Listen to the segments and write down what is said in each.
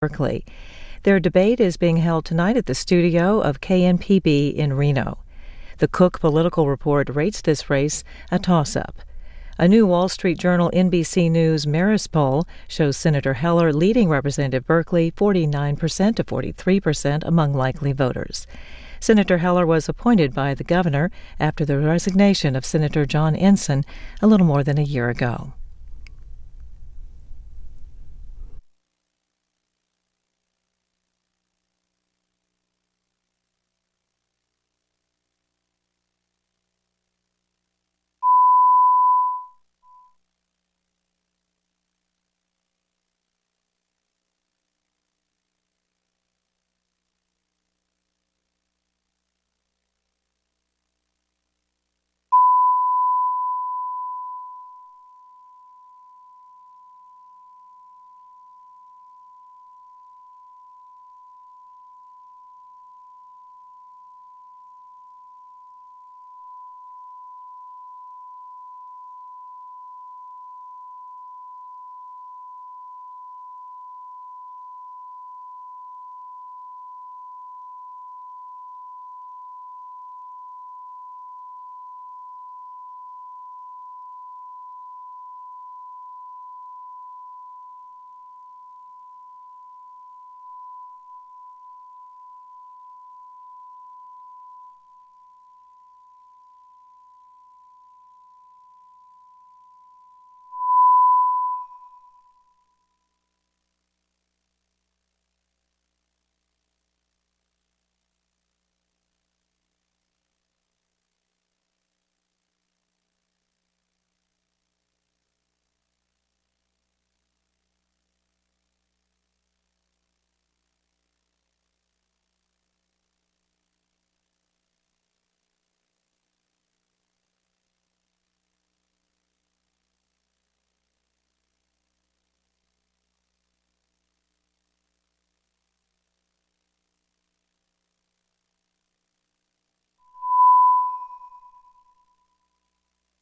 Berkley. Their debate is being held tonight at the studio of KNPB in Reno. The Cook Political Report rates this race a toss-up. A new Wall Street Journal NBC News Marist poll shows Senator Heller leading Representative Berkley 49% to 43% among likely voters. Senator Heller was appointed by the governor after the resignation of Senator John Ensign a little more than a year ago.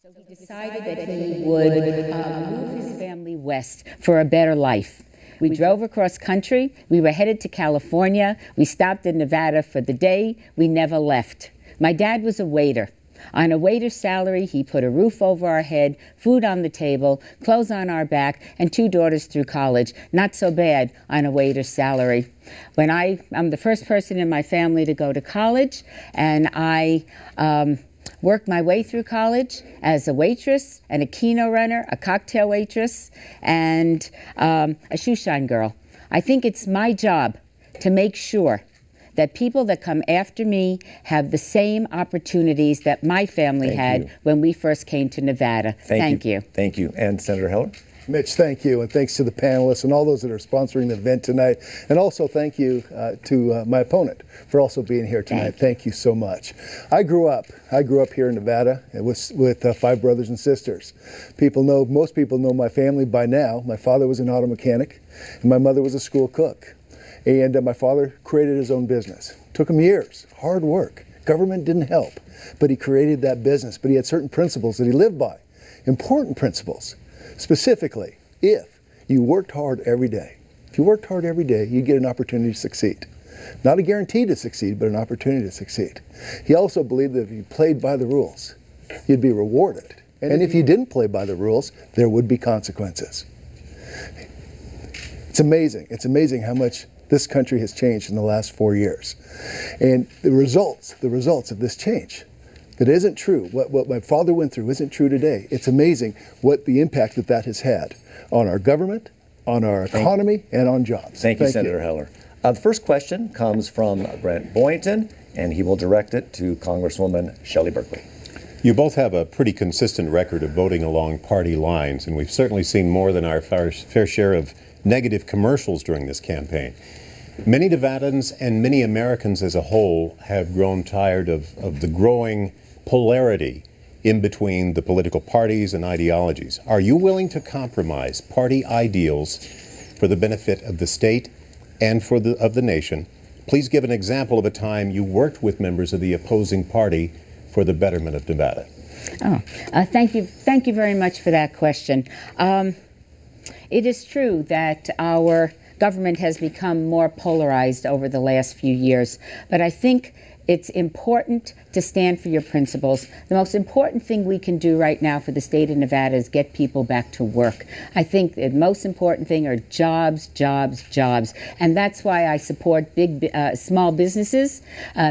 So he decided that he would move his family west for a better life. We drove across country. We were headed to California. We stopped in Nevada for the day. We never left. My dad was a waiter. On a waiter's salary, he put a roof over our head, food on the table, clothes on our back, and 2 daughters through college. Not so bad on a waiter's salary. When I'm the first person in my family to go to college, and I worked my way through college as a waitress and a keno runner, a cocktail waitress, and a shoe shine girl. I think it's my job to make sure that people that come after me have the same opportunities that my family had when we first came to Nevada. Thank you. Thank you. And Senator Heller? Mitch, thank you, and thanks to the panelists and all those that are sponsoring the event tonight. And also thank you to my opponent for also being here tonight. Thank you so much. I grew up here in Nevada with 5 brothers and sisters. Most people know my family by now. My father was an auto mechanic, and my mother was a school cook. And my father created his own business. Took him years, hard work. Government didn't help, but he created that business. But he had certain principles that he lived by, important principles. Specifically, if you worked hard every day, you get an opportunity to succeed. Not a guarantee to succeed, but an opportunity to succeed. He also believed that if you played by the rules, you'd be rewarded. And if you didn't play by the rules, there would be consequences. It's amazing. It's amazing how much this country has changed in the last 4 years. And the results of this change, that isn't true. What my father went through isn't true today. It's amazing what the impact that has had on our government, on our economy, and on jobs. Thank you, Senator Heller. The first question comes from Brent Boynton, and he will direct it to Congresswoman Shelley Berkley. You both have a pretty consistent record of voting along party lines, and we've certainly seen more than our fair share of negative commercials during this campaign. Many Nevadans and many Americans as a whole have grown tired of the growing polarity in between the political parties and ideologies. Are you willing to compromise party ideals for the benefit of the state and of the nation? Please give an example of a time you worked with members of the opposing party for the betterment of Nevada. Thank you very much for that question. It is true that our government has become more polarized over the last few years, but I think it's important to stand for your principles. The most important thing we can do right now for the state of Nevada is get people back to work. I think the most important thing are jobs, jobs, jobs. And that's why I support small businesses,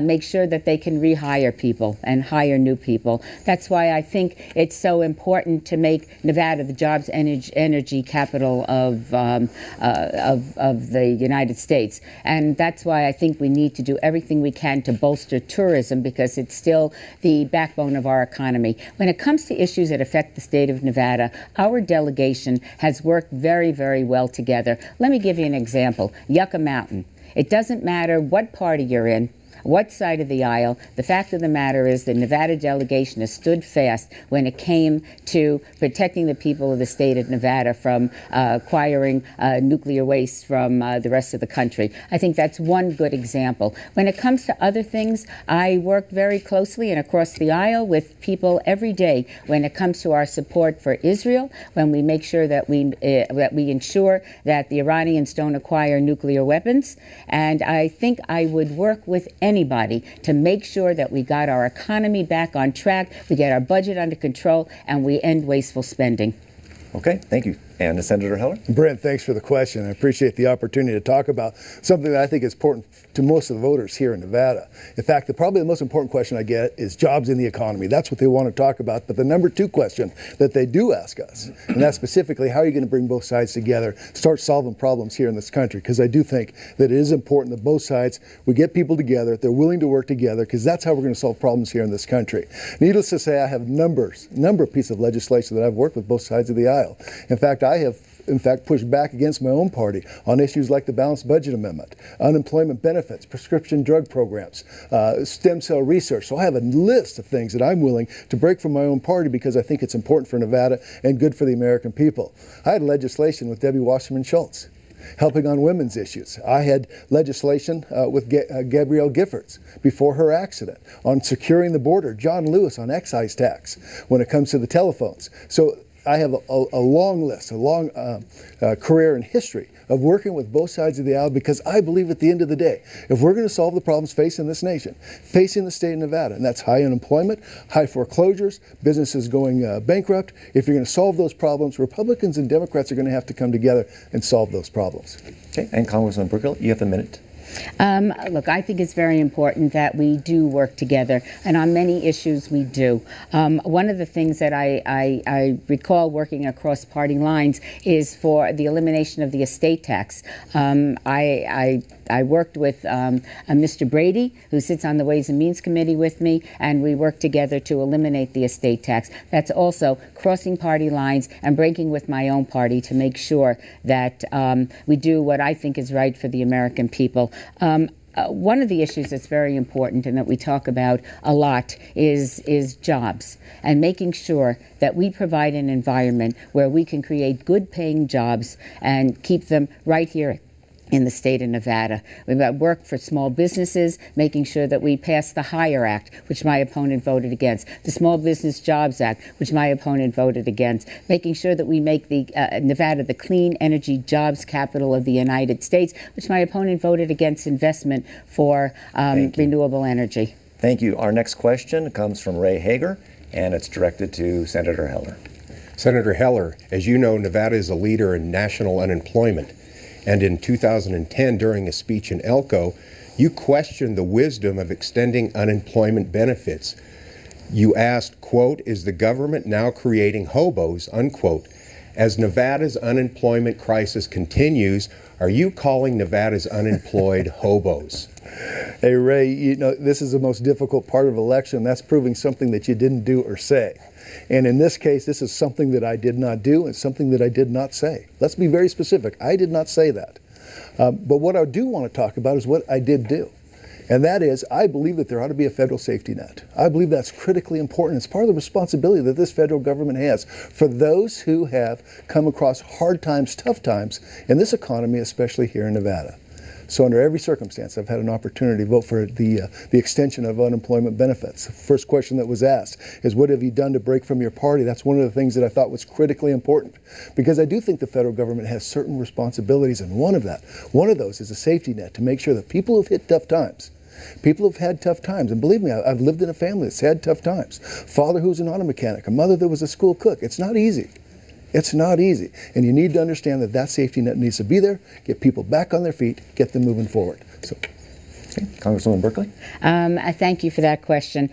make sure that they can rehire people and hire new people. That's why I think it's so important to make Nevada the jobs energy capital of the United States. And that's why I think we need to do everything we can to bolster tourism, because it's still the backbone of our economy. When it comes to issues that affect the state of Nevada, our delegation has worked very, very well together. Let me give you an example. Yucca Mountain. It doesn't matter what party you're in, what side of the aisle. The fact of the matter is the Nevada delegation has stood fast when it came to protecting the people of the state of Nevada from acquiring nuclear waste from the rest of the country. I think that's one good example. When it comes to other things, I work very closely and across the aisle with people every day when it comes to our support for Israel, when we make sure that we ensure that the Iranians don't acquire nuclear weapons. And I think I would work with anybody to make sure that we got our economy back on track, we get our budget under control, and we end wasteful spending. Okay, thank you. And Senator Heller? Brent, thanks for the question. I appreciate the opportunity to talk about something that I think is important to most of the voters here in Nevada. In fact, probably the most important question I get is jobs in the economy. That's what they want to talk about. But the number two question that they do ask us, and that's specifically, how are you going to bring both sides together, start solving problems here in this country? Because I do think that it is important that both sides, we get people together, they're willing to work together, because that's how we're going to solve problems here in this country. Needless to say, I have number of pieces of legislation that I've worked with both sides of the aisle. In fact, I have pushed back against my own party on issues like the Balanced Budget Amendment, unemployment benefits, prescription drug programs, stem cell research. So I have a list of things that I'm willing to break from my own party because I think it's important for Nevada and good for the American people. I had legislation with Debbie Wasserman Schultz helping on women's issues. I had legislation with Gabrielle Giffords before her accident on securing the border, John Lewis on excise tax when it comes to the telephones. So I have a long list, a long career and history of working with both sides of the aisle, because I believe at the end of the day, if we're going to solve the problems facing this nation, facing the state of Nevada, and that's high unemployment, high foreclosures, businesses going bankrupt, if you're going to solve those problems, Republicans and Democrats are going to have to come together and solve those problems. Okay, and Congressman Berkley, you have a minute. Look, I think it's very important that we do work together, and on many issues we do. One of the things that I recall working across party lines is for the elimination of the estate tax. I worked with Mr. Brady, who sits on the Ways and Means Committee with me, and we worked together to eliminate the estate tax. That's also crossing party lines and breaking with my own party to make sure that we do what I think is right for the American people. One of the issues that's very important and that we talk about a lot is jobs, and making sure that we provide an environment where we can create good paying jobs and keep them right here in the state of Nevada. We've got work for small businesses, making sure that we pass the HELLER Act, which my opponent voted against, the Small Business Jobs Act, which my opponent voted against, making sure that we make the Nevada the clean energy jobs capital of the United States, which my opponent voted against investment for renewable energy. Thank you. Our next question comes from Ray Hager, and it's directed to Senator Heller. Senator Heller, as you know, Nevada is a leader in national unemployment. And in 2010, during a speech in Elko, you questioned the wisdom of extending unemployment benefits. You asked, quote, "Is the government now creating hobos," unquote. As Nevada's unemployment crisis continues, are you calling Nevada's unemployed hobos? Hey, Ray, you know, this is the most difficult part of election. That's proving something that you didn't do or say. And in this case, this is something that I did not do and something that I did not say. Let's be very specific. I did not say that. But what I do want to talk about is what I did do. And that is, I believe that there ought to be a federal safety net. I believe that's critically important. It's part of the responsibility that this federal government has for those who have come across hard times, tough times in this economy, especially here in Nevada. So under every circumstance, I've had an opportunity to vote for the extension of unemployment benefits. The first question that was asked is, what have you done to break from your party? That's one of the things that I thought was critically important, because I do think the federal government has certain responsibilities, and one of those is a safety net to make sure that people who've hit tough times, people who've had tough times, and believe me, I've lived in a family that's had tough times. Father who's an auto mechanic, a mother that was a school cook. It's not easy. It's not easy. And you need to understand that that safety net needs to be there, get people back on their feet, get them moving forward. So, okay. Congresswoman Berkley? Thank you for that question.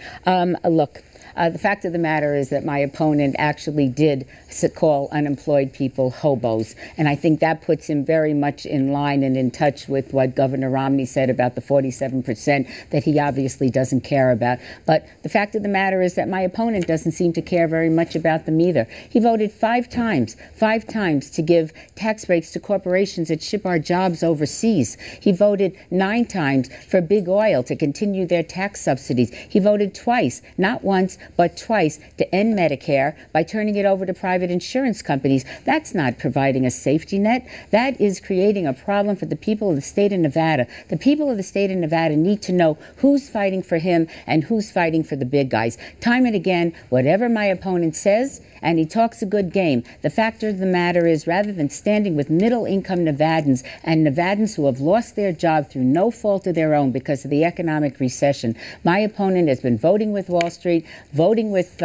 Look, the fact of the matter is that my opponent actually did call unemployed people hobos, and I think that puts him very much in line and in touch with what Governor Romney said about the 47% that he obviously doesn't care about. But the fact of the matter is that my opponent doesn't seem to care very much about them either. He voted five times to give tax breaks to corporations that ship our jobs overseas. He voted 9 times for big oil to continue their tax subsidies. He voted twice, not once, but twice, to end Medicare by turning it over to private insurance companies. That's not providing a safety net. That is creating a problem for the people of the state of Nevada. The people of the state of Nevada need to know who's fighting for him and who's fighting for the big guys. Time and again, whatever my opponent says, and he talks a good game, the fact of the matter is, rather than standing with middle-income Nevadans and Nevadans who have lost their job through no fault of their own because of the economic recession, my opponent has been voting with Wall Street, voting with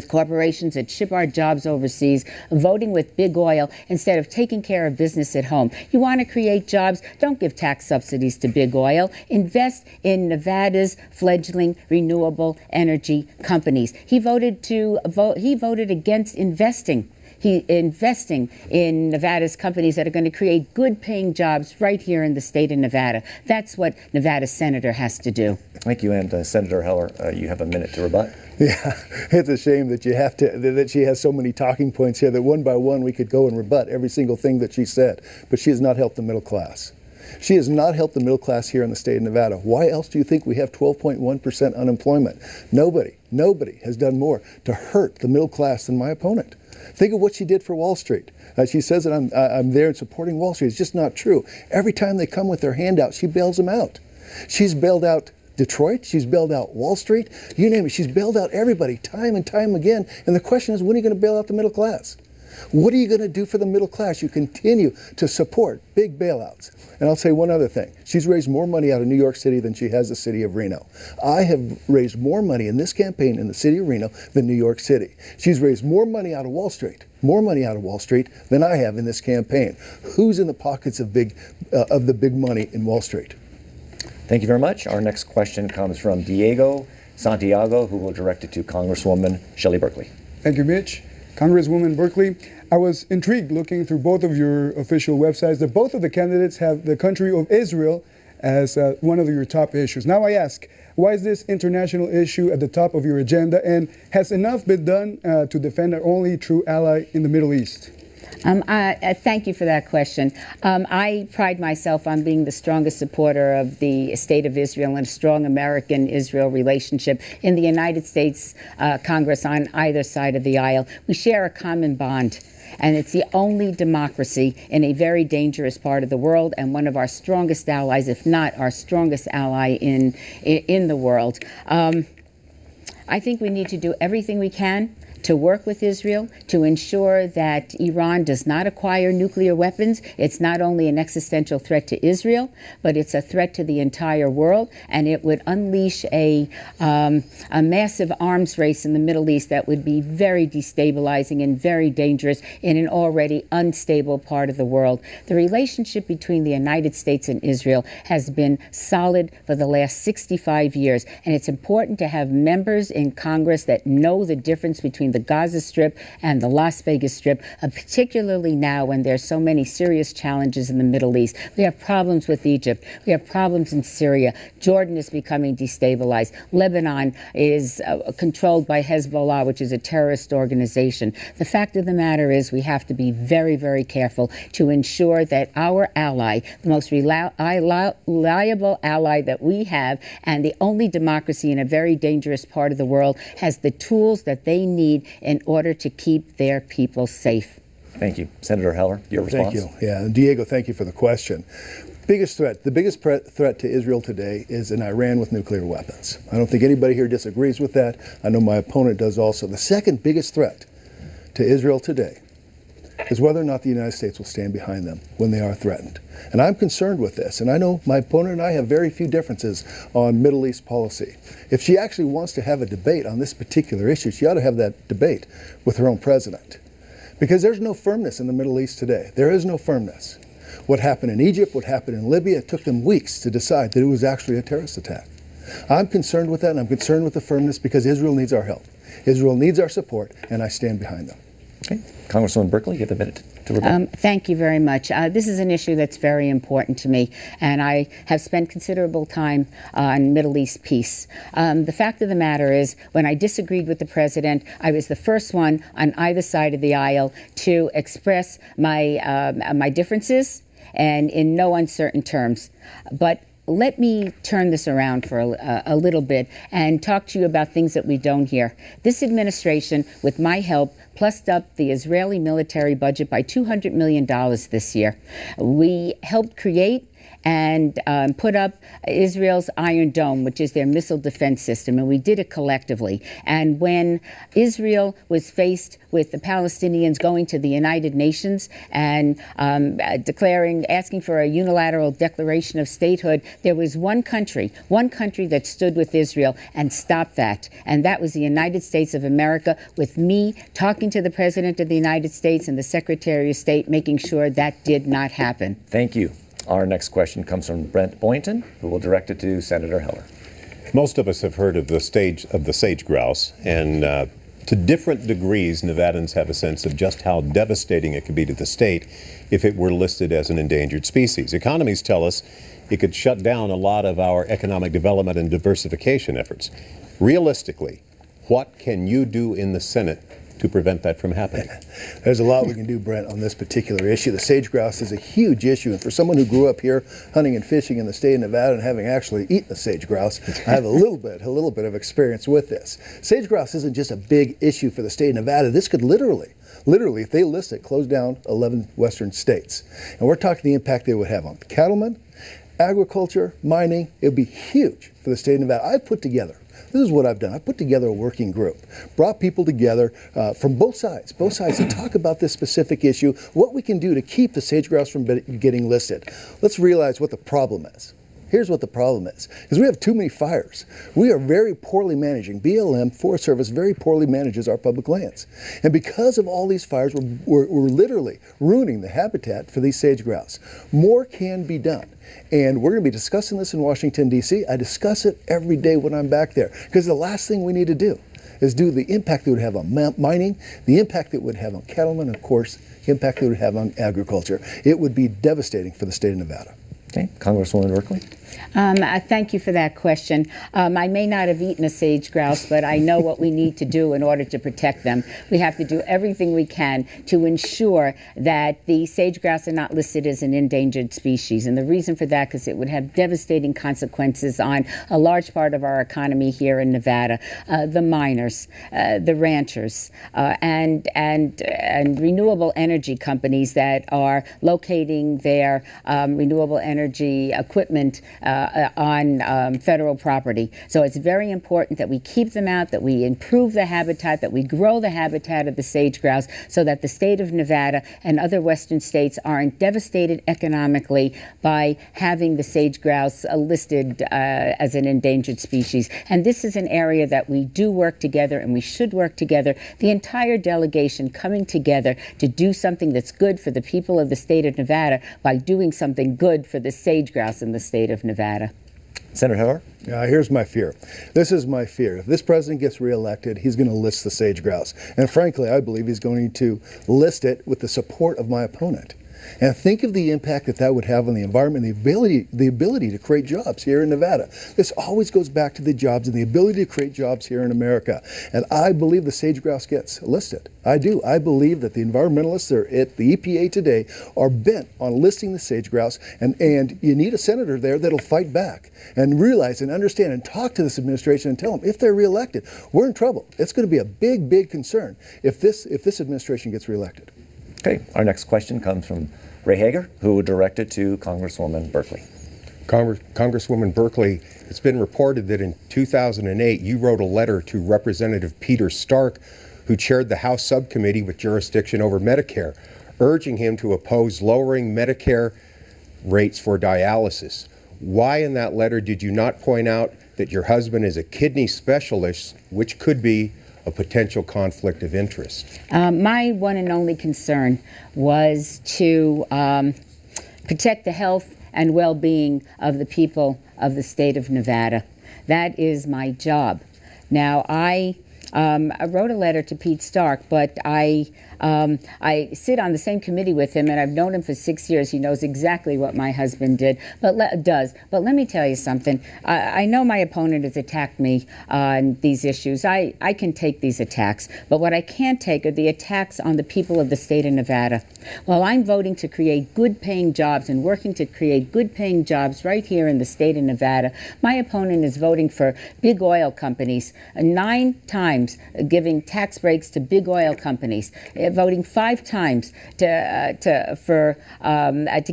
corporations that ship our jobs overseas, voting with big oil instead of taking care of business at home. You want to create jobs? Don't give tax subsidies to big oil. Invest in Nevada's fledgling renewable energy companies. He voted against investing in Nevada's companies that are going to create good-paying jobs right here in the state of Nevada. That's what Nevada's senator has to do. Thank you, and Senator Heller, you have a minute to rebut. Yeah, it's a shame that that she has so many talking points here that one by one we could go and rebut every single thing that she said. But she has not helped the middle class. She has not helped the middle class here in the state of Nevada. Why else do you think we have 12.1% unemployment? Nobody has done more to hurt the middle class than my opponent. Think of what she did for Wall Street. She says that I'm there and supporting Wall Street. It's just not true. Every time they come with their handout, she bails them out. She's bailed out Detroit. She's bailed out Wall Street. You name it. She's bailed out everybody time and time again. And the question is, when are you going to bail out the middle class? What are you going to do for the middle class? You continue to support big bailouts. And I'll say one other thing. She's raised more money out of New York City than she has the city of Reno. I have raised more money in this campaign in the city of Reno than New York City. She's raised more money out of Wall Street than I have in this campaign. Who's in the pockets of the big money in Wall Street? Thank you very much. Our next question comes from Diego Santiago, who will direct it to Congresswoman Shelley Berkley. Thank you, Mitch. Congresswoman Berkley, I was intrigued looking through both of your official websites that both of the candidates have the country of Israel as one of your top issues. Now I ask, why is this international issue at the top of your agenda, and has enough been done to defend our only true ally in the Middle East? Thank you for that question. I pride myself on being the strongest supporter of the state of Israel and a strong American-Israel relationship in the United States Congress on either side of the aisle. We share a common bond, and it's the only democracy in a very dangerous part of the world and one of our strongest allies, if not our strongest ally in the world. I think we need to do everything we can to work with Israel to ensure that Iran does not acquire nuclear weapons. It's not only an existential threat to Israel, but it's a threat to the entire world, and it would unleash a massive arms race in the Middle East that would be very destabilizing and very dangerous in an already unstable part of the world. The relationship between the United States and Israel has been solid for the last 65 years, and it's important to have members in Congress that know the difference between the Gaza Strip and the Las Vegas Strip, particularly now when there's so many serious challenges in the Middle East. We have problems with Egypt. We have problems in Syria. Jordan is becoming destabilized. Lebanon is controlled by Hezbollah, which is a terrorist organization. The fact of the matter is we have to be very, very careful to ensure that our ally, the most reliable ally that we have, and the only democracy in a very dangerous part of the world, has the tools that they need in order to keep their people safe. Thank you. Senator Heller, your response. Thank you. Yeah, and Diego, thank you for the question. Biggest threat. The biggest threat to Israel today is an Iran with nuclear weapons. I don't think anybody here disagrees with that. I know my opponent does also. The second biggest threat to Israel today is whether or not the United States will stand behind them when they are threatened. And I'm concerned with this. And I know my opponent and I have very few differences on Middle East policy. If she actually wants to have a debate on this particular issue, she ought to have that debate with her own president. Because there's no firmness in the Middle East today. There is no firmness. What happened in Egypt, what happened in Libya, it took them weeks to decide that it was actually a terrorist attack. I'm concerned with that, and I'm concerned with the firmness because Israel needs our help. Israel needs our support, and I stand behind them. Okay. Congresswoman Berkley, you have a minute to rebut. Thank you very much. This is an issue that's very important to me, and I have spent considerable time on Middle East peace. The fact of the matter is, when I disagreed with the president, I was the first one on either side of the aisle to express my differences, and in no uncertain terms. But let me turn this around for a little bit and talk to you about things that we don't hear. This administration, with my help, plussed up the Israeli military budget by $200 million this year. We helped create and put up Israel's Iron Dome, which is their missile defense system, and we did it collectively. And when Israel was faced with the Palestinians going to the United Nations and asking for a unilateral declaration of statehood, there was one country that stood with Israel and stopped that, and that was the United States of America, with me talking to the President of the United States and the Secretary of State, making sure that did not happen. Thank you. Our next question comes from Brent Boynton, who will direct it to Senator Heller. Most of us have heard of the sage grouse, and to different degrees, Nevadans have a sense of just how devastating it could be to the state if it were listed as an endangered species. Economies tell us it could shut down a lot of our economic development and diversification efforts. Realistically, what can you do in the Senate to prevent that from happening? There's a lot we can do, Brent, on this particular issue. The sage grouse is a huge issue, and for someone who grew up here hunting and fishing in the state of Nevada and having actually eaten a sage grouse, I have a little bit of experience with this. Sage grouse isn't just a big issue for the state of Nevada. This could literally, if they list it, close down 11 western states. And we're talking the impact they would have on cattlemen, agriculture, mining. It would be huge for the state of Nevada. This is what I've done. I put together a working group, brought people together from both sides to talk about this specific issue, what we can do to keep the sage grouse from getting listed. Let's realize what the problem is. Here's what the problem is, because we have too many fires. We are very poorly managing. BLM, Forest Service, very poorly manages our public lands. And because of all these fires, we're literally ruining the habitat for these sage grouse. More can be done. And we're going to be discussing this in Washington, D.C. I discuss it every day when I'm back there, because the last thing we need to do is do the impact it would have on mining, the impact it would have on cattlemen, and of course, the impact it would have on agriculture. It would be devastating for the state of Nevada. Okay, Congresswoman Berkley. Thank you for that question. I may not have eaten a sage grouse, but I know what we need to do in order to protect them. We have to do everything we can to ensure that the sage grouse are not listed as an endangered species. And the reason for that, because it would have devastating consequences on a large part of our economy here in Nevada. The miners, the ranchers, and renewable energy companies that are locating their renewable energy equipment on federal property. So it's very important that we keep them out, that we improve the habitat, that we grow the habitat of the sage grouse so that the state of Nevada and other western states aren't devastated economically by having the sage grouse listed as an endangered species. And this is an area that we do work together, and we should work together, the entire delegation coming together to do something that's good for the people of the state of Nevada by doing something good for the sage grouse in the state of Nevada. Senator Heller? Here's my fear. This is my fear. If this president gets reelected, he's going to list the sage grouse. And frankly, I believe he's going to list it with the support of my opponent. And think of the impact that would have on the environment and the ability to create jobs here in Nevada. This always goes back to the jobs and the ability to create jobs here in America. And I believe the sage grouse gets listed. I do. I believe that the environmentalists at the EPA today are bent on listing the sage grouse, and you need a senator there that'll fight back and realize and understand and talk to this administration and tell them if they're reelected, we're in trouble. It's going to be a big concern if this administration gets reelected. Okay, our next question comes from Ray Hager, who will direct it to Congresswoman Berkley. Congresswoman Berkley, it's been reported that in 2008 you wrote a letter to Representative Peter Stark, who chaired the House subcommittee with jurisdiction over Medicare, urging him to oppose lowering Medicare rates for dialysis. Why in that letter did you not point out that your husband is a kidney specialist, which could be a potential conflict of interest? My one and only concern was to protect the health and well-being of the people of the state of Nevada. That is my job. Now, I wrote a letter to Pete Stark, but I sit on the same committee with him, and I've known him for 6 years. He knows exactly what my husband But let me tell you something. I know my opponent has attacked me on these issues. I can take these attacks, but what I can't take are the attacks on the people of the state of Nevada. While I'm voting to create good-paying jobs and working to create good-paying jobs right here in the state of Nevada, my opponent is voting for big oil companies, 9 times giving tax breaks to big oil companies, voting 5 times to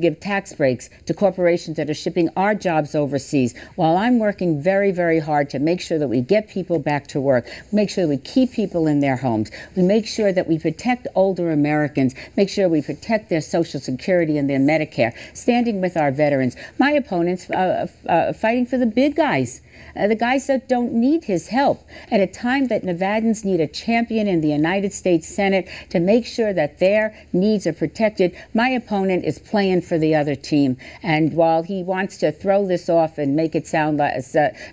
give tax breaks to corporations that are shipping our jobs overseas, while I'm working very, very hard to make sure that we get people back to work, make sure that we keep people in their homes, we make sure that we protect older Americans, make sure we protect their Social Security and their Medicare, standing with our veterans. My opponent's fighting for the big guys. The guys that don't need his help, at a time that Nevadans need a champion in the United States Senate to make sure that their needs are protected. My opponent is playing for the other team, and while he wants to throw this off and make it sound like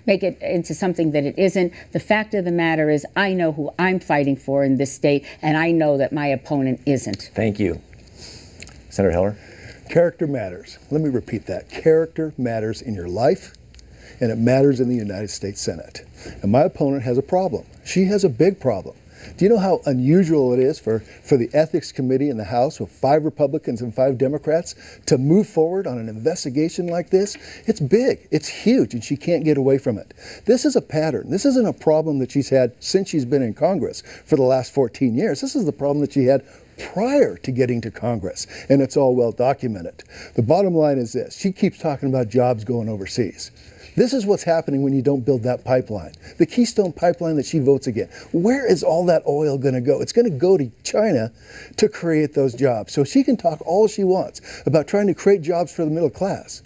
make it into something that it isn't, the fact of the matter is I know who I'm fighting for in this state, and I know that my opponent isn't. Thank you. Senator Heller. Character matters. Let me repeat that. Character matters in your life, and it matters in the United States Senate. And my opponent has a problem. She has a big problem. Do you know how unusual it is for the Ethics Committee in the House with 5 Republicans and 5 Democrats to move forward on an investigation like this? It's big, it's huge, and she can't get away from it. This is a pattern. This isn't a problem that she's had since she's been in Congress for the last 14 years. This is the problem that she had prior to getting to Congress, and it's all well documented. The bottom line is this. She keeps talking about jobs going overseas. This is what's happening when you don't build that pipeline. The Keystone Pipeline that she votes against. Where is all that oil going to go? It's going to go to China to create those jobs. So she can talk all she wants about trying to create jobs for the middle class.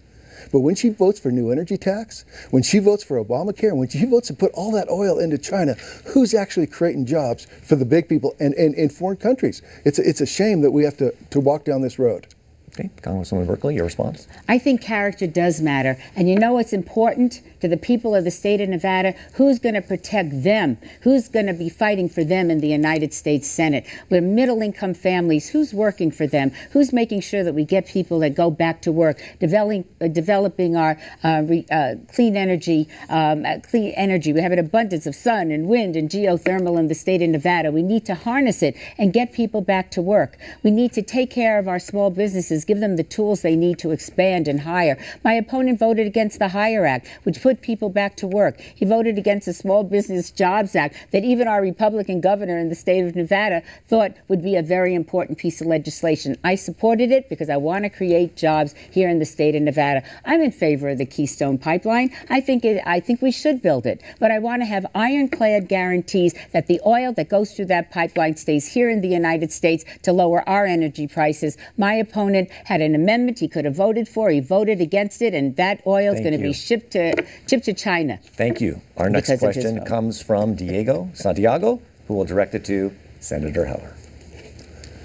But when she votes for new energy tax, when she votes for Obamacare, when she votes to put all that oil into China, who's actually creating jobs for the big people and in foreign countries? It's a shame that we have to walk down this road. Okay, Congresswoman Berkley, your response? I think character does matter. And you know what's important to the people of the state of Nevada? Who's going to protect them? Who's going to be fighting for them in the United States Senate? We're middle-income families. Who's working for them? Who's making sure that we get people that go back to work, developing our clean energy? We have an abundance of sun and wind and geothermal in the state of Nevada. We need to harness it and get people back to work. We need to take care of our small businesses, give them the tools they need to expand and hire. My opponent voted against the HIRE Act, which put people back to work. He voted against the Small Business Jobs Act that even our Republican governor in the state of Nevada thought would be a very important piece of legislation. I supported it because I want to create jobs here in the state of Nevada. I'm in favor of the Keystone Pipeline. I think we should build it, but I want to have ironclad guarantees that the oil that goes through that pipeline stays here in the United States to lower our energy prices. My opponent had an amendment he could have voted for. He voted against it, and that oil is going to be shipped to China. Thank you. Our next question comes from Diego Santiago, who will direct it to Senator Heller.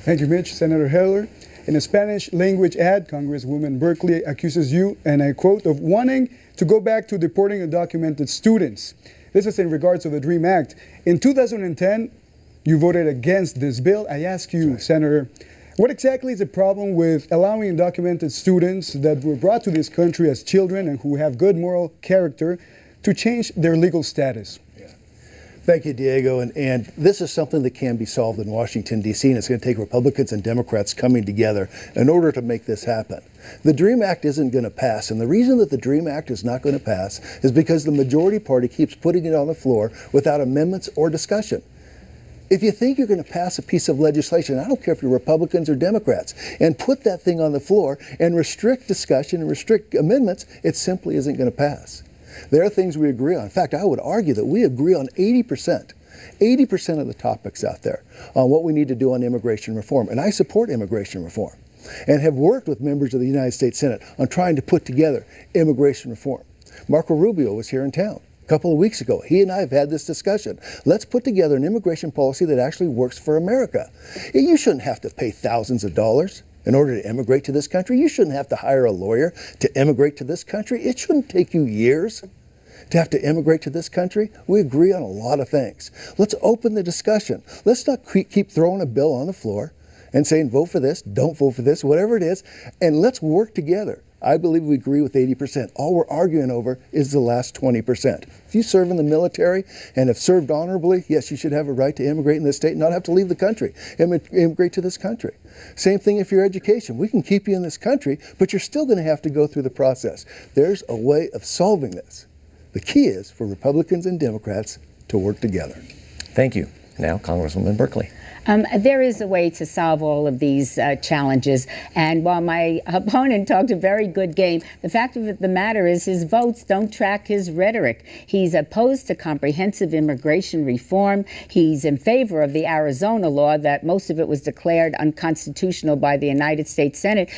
Thank you, Mitch. Senator Heller. In a Spanish language ad, Congresswoman Berkley accuses you, and I quote, of wanting to go back to deporting undocumented students. This is in regards to the DREAM Act. In 2010, you voted against this bill. I ask you, Senator, what exactly is the problem with allowing undocumented students that were brought to this country as children and who have good moral character to change their legal status? Thank you, Diego. And this is something that can be solved in Washington, D.C., and it's going to take Republicans and Democrats coming together in order to make this happen. The DREAM Act isn't going to pass, and the reason that the DREAM Act is not going to pass is because the majority party keeps putting it on the floor without amendments or discussion. If you think you're going to pass a piece of legislation, I don't care if you're Republicans or Democrats, and put that thing on the floor and restrict discussion and restrict amendments, it simply isn't going to pass. There are things we agree on. In fact, I would argue that we agree on 80% of the topics out there on what we need to do on immigration reform. And I support immigration reform and have worked with members of the United States Senate on trying to put together immigration reform. Marco Rubio was here in town a couple of weeks ago. He and I have had this discussion. Let's put together an immigration policy that actually works for America. You shouldn't have to pay thousands of dollars in order to immigrate to this country. You shouldn't have to hire a lawyer to immigrate to this country. It shouldn't take you years to have to immigrate to this country. We agree on a lot of things. Let's open the discussion. Let's not keep throwing a bill on the floor and saying vote for this, don't vote for this, whatever it is, and let's work together. I believe we agree with 80%. All we're arguing over is the last 20%. If you serve in the military and have served honorably, yes, you should have a right to immigrate in this state and not have to leave the country, immigrate to this country. Same thing if you're education. We can keep you in this country, but you're still going to have to go through the process. There's a way of solving this. The key is for Republicans and Democrats to work together. Thank you. Now, Congresswoman Berkley. There is a way to solve all of these challenges. And while my opponent talked a very good game, the fact of the matter is his votes don't track his rhetoric. He's opposed to comprehensive immigration reform. He's in favor of the Arizona law that most of it was declared unconstitutional by the United States Senate,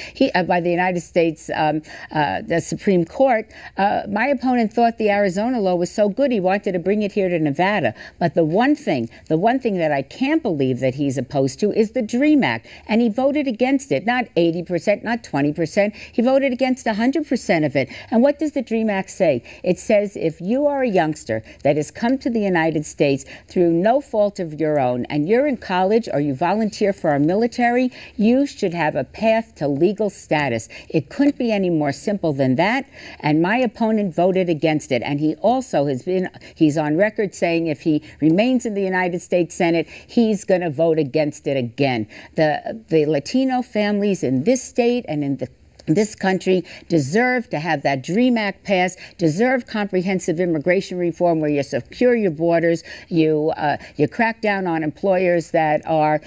by the United States the Supreme Court. My opponent thought the Arizona law was so good he wanted to bring it here to Nevada. But the one thing that I can't believe that he's opposed to is the DREAM Act. And he voted against it, not 80%, not 20%. He voted against 100% of it. And what does the DREAM Act say? It says if you are a youngster that has come to the United States through no fault of your own, and you're in college or you volunteer for our military, you should have a path to legal status. It couldn't be any more simple than that. And my opponent voted against it. And he also he's on record saying if he remains in the United States Senate, he's going to vote against it again. The Latino families in this state and in this country deserve to have that DREAM Act passed, deserve comprehensive immigration reform where you secure your borders, you crack down on employers that are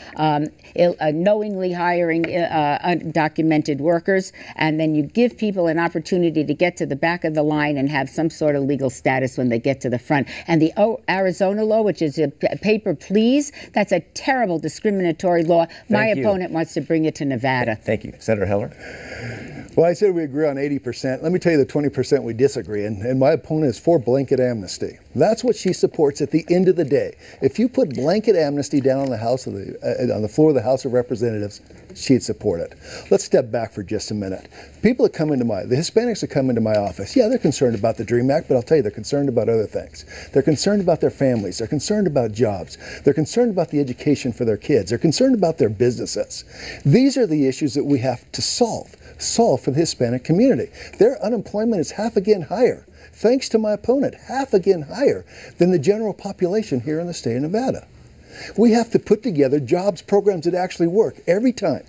knowingly hiring undocumented workers, and then you give people an opportunity to get to the back of the line and have some sort of legal status when they get to the front. And the Arizona law, which is a paper please, that's a terrible discriminatory law. My opponent wants to bring it to Nevada. Thank you. Senator Heller. Well, I said we agree on 80%. Let me tell you the 20% we disagree, and my opponent is for blanket amnesty. That's what she supports at the end of the day. If you put blanket amnesty down on the floor of the House of Representatives, she'd support it. Let's step back for just a minute. People that come into the Hispanics that come into my office, yeah, they're concerned about the DREAM Act, but I'll tell you, they're concerned about other things. They're concerned about their families. They're concerned about jobs. They're concerned about the education for their kids. They're concerned about their businesses. These are the issues that we have to solve for the Hispanic community. Their unemployment is half again higher, thanks to my opponent, half again higher than the general population here in the state of Nevada. We have to put together jobs programs that actually work every time.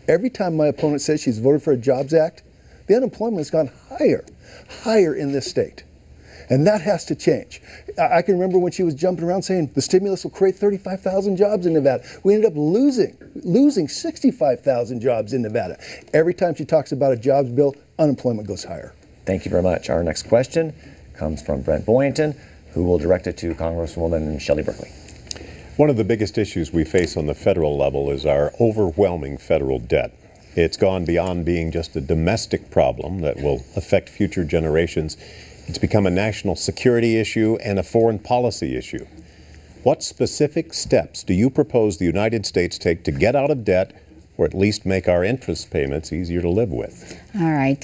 Every time my opponent says she's voted for a Jobs Act, the unemployment has gone higher in this state. And that has to change. I can remember when she was jumping around saying the stimulus will create 35,000 jobs in Nevada. We ended up losing 65,000 jobs in Nevada. Every time she talks about a jobs bill, unemployment goes higher. Thank you very much. Our next question comes from Brent Boynton, who will direct it to Congresswoman Shelley Berkley. One of the biggest issues we face on the federal level is our overwhelming federal debt. It's gone beyond being just a domestic problem that will affect future generations. It's become a national security issue and a foreign policy issue. What specific steps do you propose the United States take to get out of debt, or at least make our interest payments easier to live with? All right.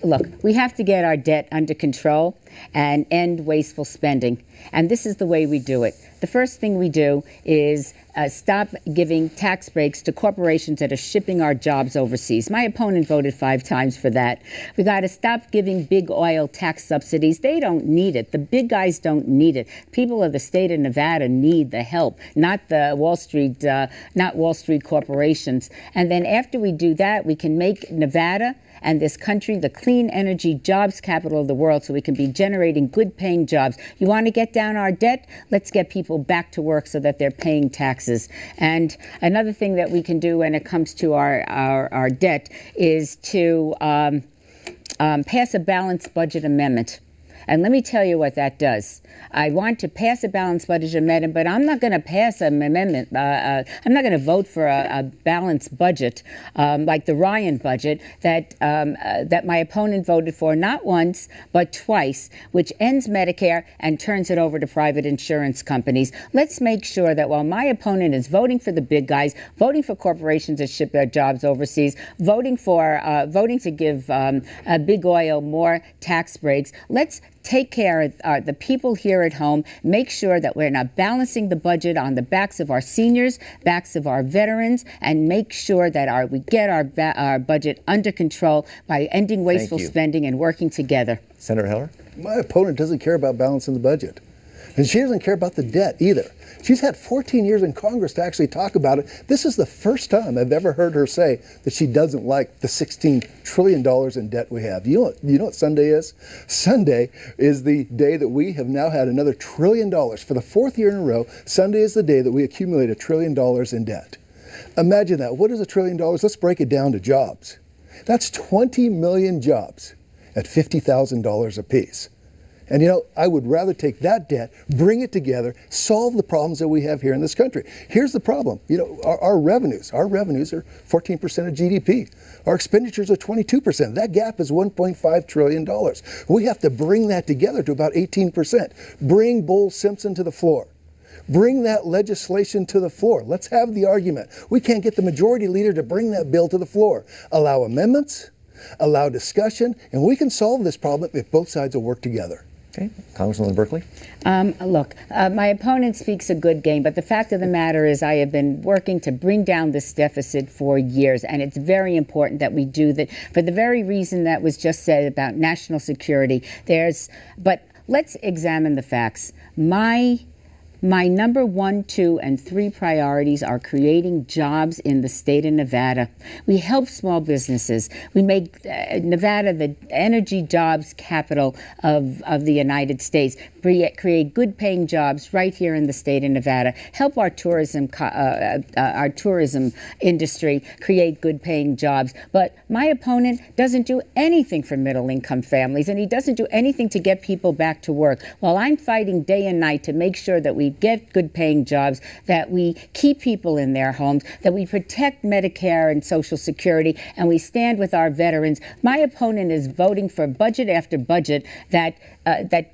Look, we have to get our debt under control and end wasteful spending. And this is the way we do it. The first thing we do is stop giving tax breaks to corporations that are shipping our jobs overseas. My opponent voted 5 times for that. We got to stop giving big oil tax subsidies. They don't need it. The big guys don't need it. People of the state of Nevada need the help, not the Wall Street corporations. And then after we do that, we can make Nevada and this country the clean energy jobs capital of the world so we can be generating good paying jobs. You want to get down our debt? Let's get people back to work so that they're paying taxes. And another thing that we can do when it comes to our debt is to pass a balanced budget amendment. And let me tell you what that does. I want to pass a balanced budget amendment, but I'm not going to pass an amendment. I'm not going to vote for a balanced budget like the Ryan budget that my opponent voted for not once but twice, which ends Medicare and turns it over to private insurance companies. Let's make sure that while my opponent is voting for the big guys, voting for corporations that ship their jobs overseas, voting to give big oil more tax breaks, let's take care of the people here at home, make sure that we're not balancing the budget on the backs of our seniors, backs of our veterans, and make sure that we get our budget under control by ending wasteful spending and working together. Senator Heller? My opponent doesn't care about balancing the budget. And she doesn't care about the debt either. She's had 14 years in Congress to actually talk about it. This is the first time I've ever heard her say that she doesn't like the $16 trillion in debt we have. You know what Sunday is? Sunday is the day that we have now had another $1 trillion. For the fourth year in a row, Sunday is the day that we accumulate $1 trillion in debt. Imagine that. What is $1 trillion? Let's break it down to jobs. That's 20 million jobs at $50,000 apiece. And I would rather take that debt, bring it together, solve the problems that we have here in this country. Here's the problem. Our revenues are 14% of GDP. Our expenditures are 22%. That gap is $1.5 trillion. We have to bring that together to about 18%. Bring Bowles-Simpson to the floor. Bring that legislation to the floor. Let's have the argument. We can't get the majority leader to bring that bill to the floor. Allow amendments, allow discussion, and we can solve this problem if both sides will work together. Okay, Congresswoman Berkley. Look, my opponent speaks a good game, but the fact of the matter is I have been working to bring down this deficit for years, and it's very important that we do that for the very reason that was just said about national security. But let's examine the facts. My number 1, 2, and 3 priorities are creating jobs in the state of Nevada. We help small businesses. We make Nevada the energy jobs capital of the United States. Create good-paying jobs right here in the state of Nevada. Help our tourism industry create good-paying jobs. But my opponent doesn't do anything for middle-income families, and he doesn't do anything to get people back to work. While I'm fighting day and night to make sure that we get good-paying jobs, that we keep people in their homes, that we protect Medicare and Social Security, and we stand with our veterans, my opponent is voting for budget after budget that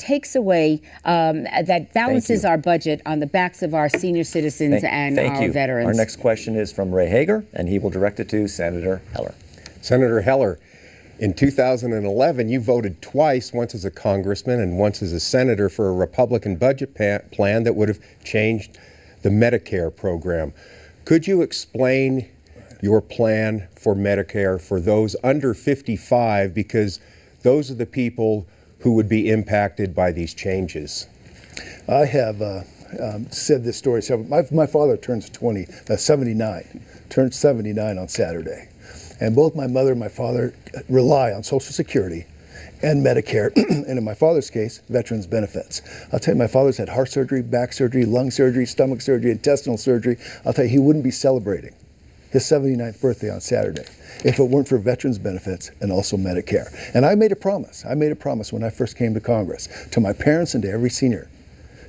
takes away, that balances our budget on the backs of our senior citizens and our veterans. Our next question is from Ray Hager, and he will direct it to Senator Heller. Senator Heller, in 2011, you voted twice, once as a congressman and once as a senator, for a Republican budget plan that would have changed the Medicare program. Could you explain your plan for Medicare for those under 55, because those are the people who would be impacted by these changes? I have said this story several. My father turns 79 on Saturday. And both my mother and my father rely on Social Security and Medicare, and in my father's case, veterans benefits. I'll tell you, my father's had heart surgery, back surgery, lung surgery, stomach surgery, intestinal surgery. I'll tell you, he wouldn't be celebrating his 79th birthday on Saturday if it weren't for veterans benefits and also Medicare. And I made a promise. When I first came to Congress to my parents and to every senior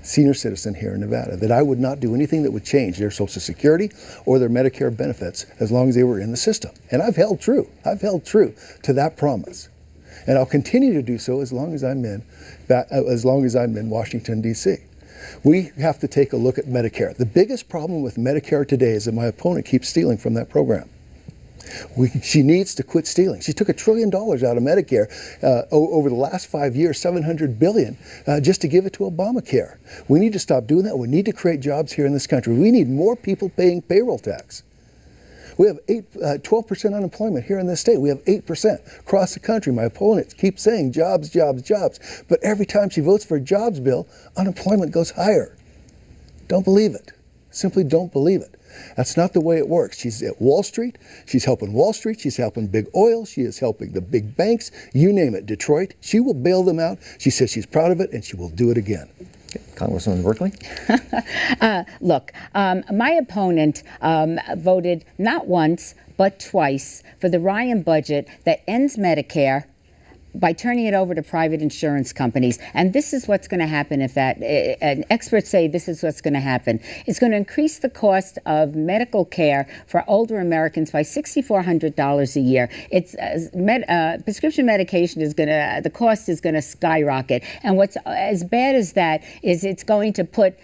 citizen here in Nevada that I would not do anything that would change their Social Security or their Medicare benefits as long as they were in the system. And I've held true. To that promise. And I'll continue to do so as long as I'm in Washington, D.C. We have to take a look at Medicare. The biggest problem with Medicare today is that my opponent keeps stealing from that program. She needs to quit stealing. She took $1 trillion out of Medicare over the last 5 years, $700 billion, just to give it to Obamacare. We need to stop doing that. We need to create jobs here in this country. We need more people paying payroll tax. We have 12% unemployment here in this state. We have 8% across the country. My opponent keeps saying jobs, jobs, jobs. But every time she votes for a jobs bill, unemployment goes higher. Don't believe it. Simply don't believe it. That's not the way it works. She's at Wall Street. She's helping Wall Street. She's helping big oil. She is helping the big banks. You name it. Detroit. She will bail them out. She says she's proud of it, and she will do it again. Congresswoman Berkley? Look, my opponent voted not once but twice for the Ryan budget that ends Medicare by turning it over to private insurance companies. And this is what's going to happen if that, and experts say this is what's going to happen. It's going to increase the cost of medical care for older Americans by $6,400 a year. It's prescription medication is going to, the cost is going to skyrocket. And what's as bad as that is it's going to put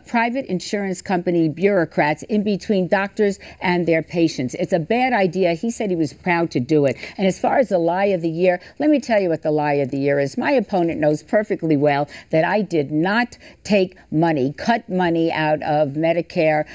private insurance company bureaucrats in between doctors and their patients. It's a bad idea. He said he was proud to do it. And as far as the lie of the year, let me tell you what the lie of the year is. My opponent knows perfectly well that I did not take money, cut money out of Medicare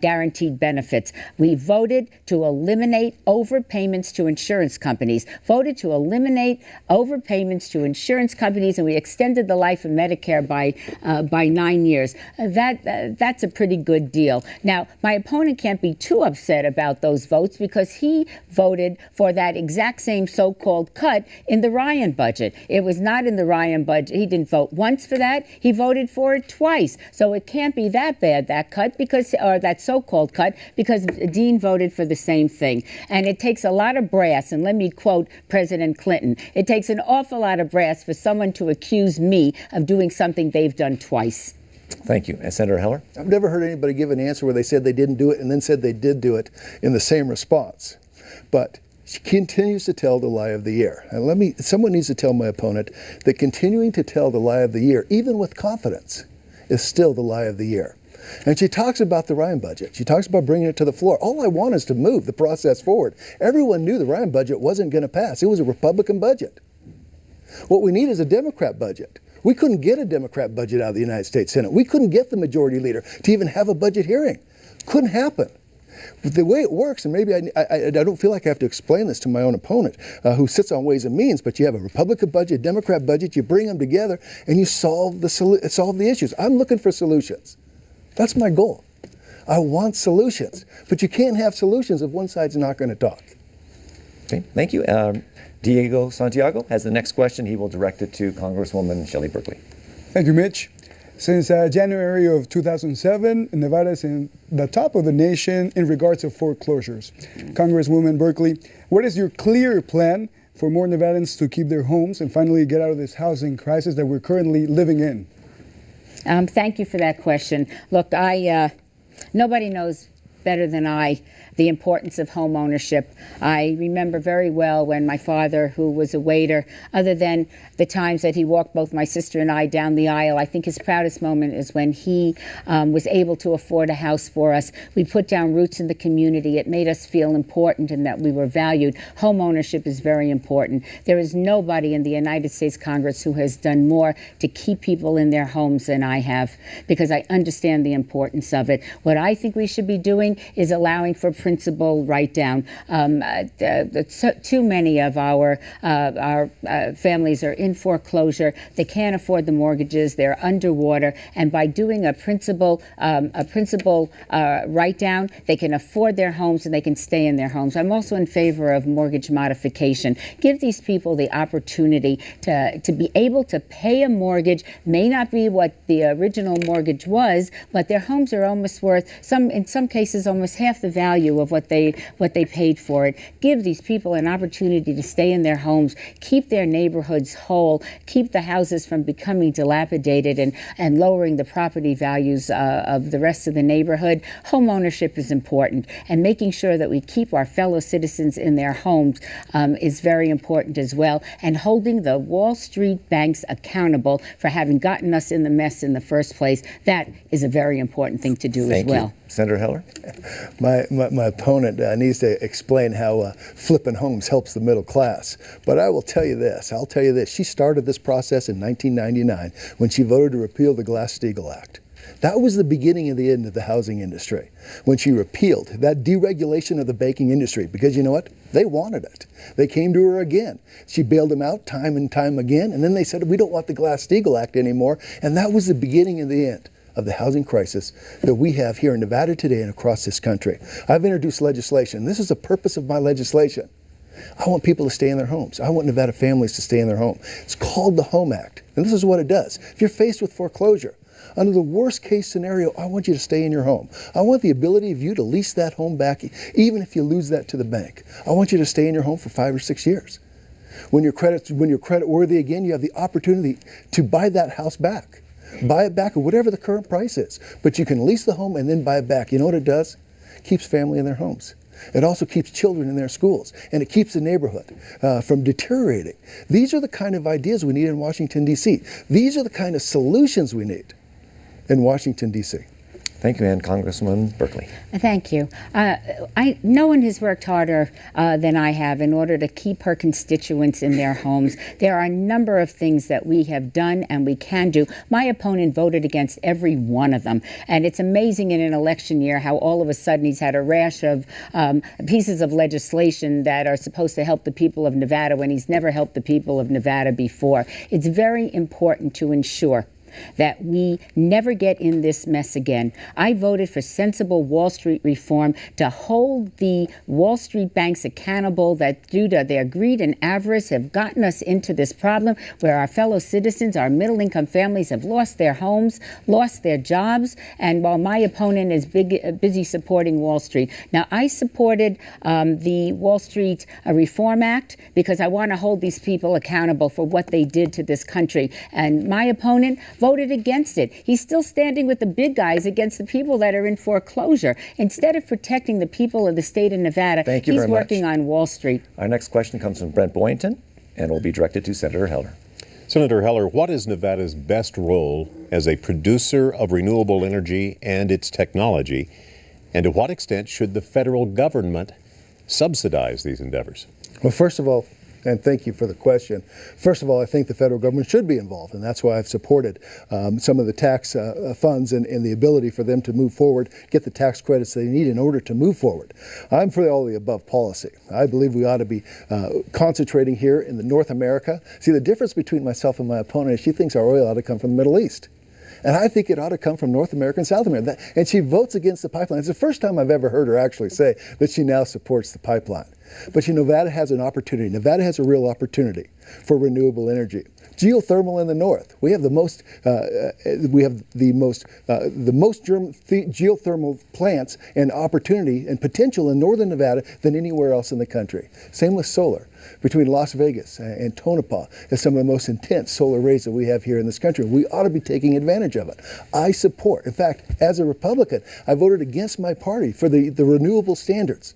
guaranteed benefits. We voted to eliminate overpayments to insurance companies, voted to eliminate overpayments to insurance companies, and we extended the life of Medicare by 9 years. That's a pretty good deal. Now, my opponent can't be too upset about those votes because he voted for that exact same so-called cut in the Ryan budget. It was not in the Ryan budget. He didn't vote once for that. He voted for it twice. So it can't be that bad, that cut, because, or that so-called cut, because Dean voted for the same thing. And it takes a lot of brass, and let me quote President Clinton, it takes an awful lot of brass for someone to accuse me of doing something they've done twice. Thank you. And Senator Heller? I've never heard anybody give an answer where they said they didn't do it and then said they did do it in the same response. But she continues to tell the lie of the year. And someone needs to tell my opponent that continuing to tell the lie of the year, even with confidence, is still the lie of the year. And she talks about the Ryan budget. She talks about bringing it to the floor. All I want is to move the process forward. Everyone knew the Ryan budget wasn't going to pass. It was a Republican budget. What we need is a Democrat budget. We couldn't get a Democrat budget out of the United States Senate. We couldn't get the majority leader to even have a budget hearing. Couldn't happen. But the way it works, and maybe I don't feel like I have to explain this to my own opponent who sits on Ways and Means, but you have a Republican budget, Democrat budget, you bring them together, and you solve the issues. I'm looking for solutions. That's my goal. I want solutions. But you can't have solutions if one side's not going to talk. Okay, thank you. Diego Santiago has the next question. He will direct it to Congresswoman Shelley Berkley. Thank you, Mitch. Since January of 2007, Nevada is in the top of the nation in regards to foreclosures. Congresswoman Berkley, what is your clear plan for more Nevadans to keep their homes and finally get out of this housing crisis that we're currently living in? Thank you for that question. Look, nobody knows better than I the importance of home ownership. I remember very well when my father, who was a waiter, other than the times that he walked both my sister and I down the aisle, I think his proudest moment is when he was able to afford a house for us. We put down roots in the community. It made us feel important and that we were valued. Home ownership is very important. There is nobody in the United States Congress who has done more to keep people in their homes than I have, because I understand the importance of it. What I think we should be doing is allowing for principal write-down. Too many of our families are in foreclosure. They can't afford the mortgages. They're underwater. And by doing a principal write-down, they can afford their homes and they can stay in their homes. I'm also in favor of mortgage modification. Give these people the opportunity to be able to pay a mortgage. May not be what the original mortgage was, but their homes are almost worth, in some cases, almost half the value of what they paid for it. Give these people an opportunity to stay in their homes, keep their neighborhoods whole, keep the houses from becoming dilapidated and lowering the property values of the rest of the neighborhood. Home ownership is important, and making sure that we keep our fellow citizens in their homes is very important as well, and holding the Wall Street banks accountable for having gotten us in the mess in the first place. That is a very important thing to do as well. Thank you. Senator Heller? My opponent needs to explain how flipping homes helps the middle class. But I will tell you this. I'll tell you this. She started this process in 1999 when she voted to repeal the Glass-Steagall Act. That was the beginning of the end of the housing industry, when she repealed that deregulation of the banking industry, because you know what? They wanted it. They came to her again. She bailed them out time and time again, and then they said, we don't want the Glass-Steagall Act anymore, and that was the beginning of the end. of the housing crisis that we have here in Nevada today and across this country. I've introduced legislation. This is the purpose of my legislation. I want people to stay in their homes. I want Nevada families to stay in their home. It's called the Home Act, and this is what it does. If you're faced with foreclosure, under the worst case scenario, I want you to stay in your home. I want the ability of you to lease that home back, even if you lose that to the bank. I want you to stay in your home for 5 or 6 years. When you're credit worthy again, you have the opportunity to buy that house back. Buy it back at whatever the current price is. But you can lease the home and then buy it back. You know what it does? It keeps family in their homes. It also keeps children in their schools, and it keeps the neighborhood from deteriorating. These are the kind of ideas we need in Washington, D.C. These are the kind of solutions we need in Washington, D.C. Thank you, and Congresswoman Berkley. Thank you. No one has worked harder than I have in order to keep her constituents in their homes. There are a number of things that we have done and we can do. My opponent voted against every one of them. And it's amazing in an election year how all of a sudden he's had a rash of pieces of legislation that are supposed to help the people of Nevada when he's never helped the people of Nevada before. It's very important to ensure that we never get in this mess again. I voted for sensible Wall Street reform to hold the Wall Street banks accountable that due to their greed and avarice have gotten us into this problem where our fellow citizens, our middle-income families have lost their homes, lost their jobs, and while my opponent is busy supporting Wall Street. Now, I supported the Wall Street Reform Act because I want to hold these people accountable for what they did to this country. And my opponent voted against it. He's still standing with the big guys against the people that are in foreclosure. Instead of protecting the people of the state of Nevada, he's working on Wall Street. Our next question comes from Brent Boynton and will be directed to Senator Heller. Senator Heller, what is Nevada's best role as a producer of renewable energy and its technology? And to what extent should the federal government subsidize these endeavors? Well, first of all, and thank you for the question. First of all, I think the federal government should be involved, and that's why I've supported some of the tax funds and the ability for them to move forward, get the tax credits they need in order to move forward. I'm for all the above policy. I believe we ought to be concentrating here in the North America. See, the difference between myself and my opponent is she thinks our oil ought to come from the Middle East. And I think it ought to come from North America and South America. And she votes against the pipeline. It's the first time I've ever heard her actually say that she now supports the pipeline. But Nevada has an opportunity. Nevada has a real opportunity for renewable energy. Geothermal in the north. We have the most geothermal plants and opportunity and potential in northern Nevada than anywhere else in the country. Same with solar. Between Las Vegas and Tonopah is some of the most intense solar arrays that we have here in this country. We ought to be taking advantage of it. I support. In fact, as a Republican, I voted against my party for the renewable standards,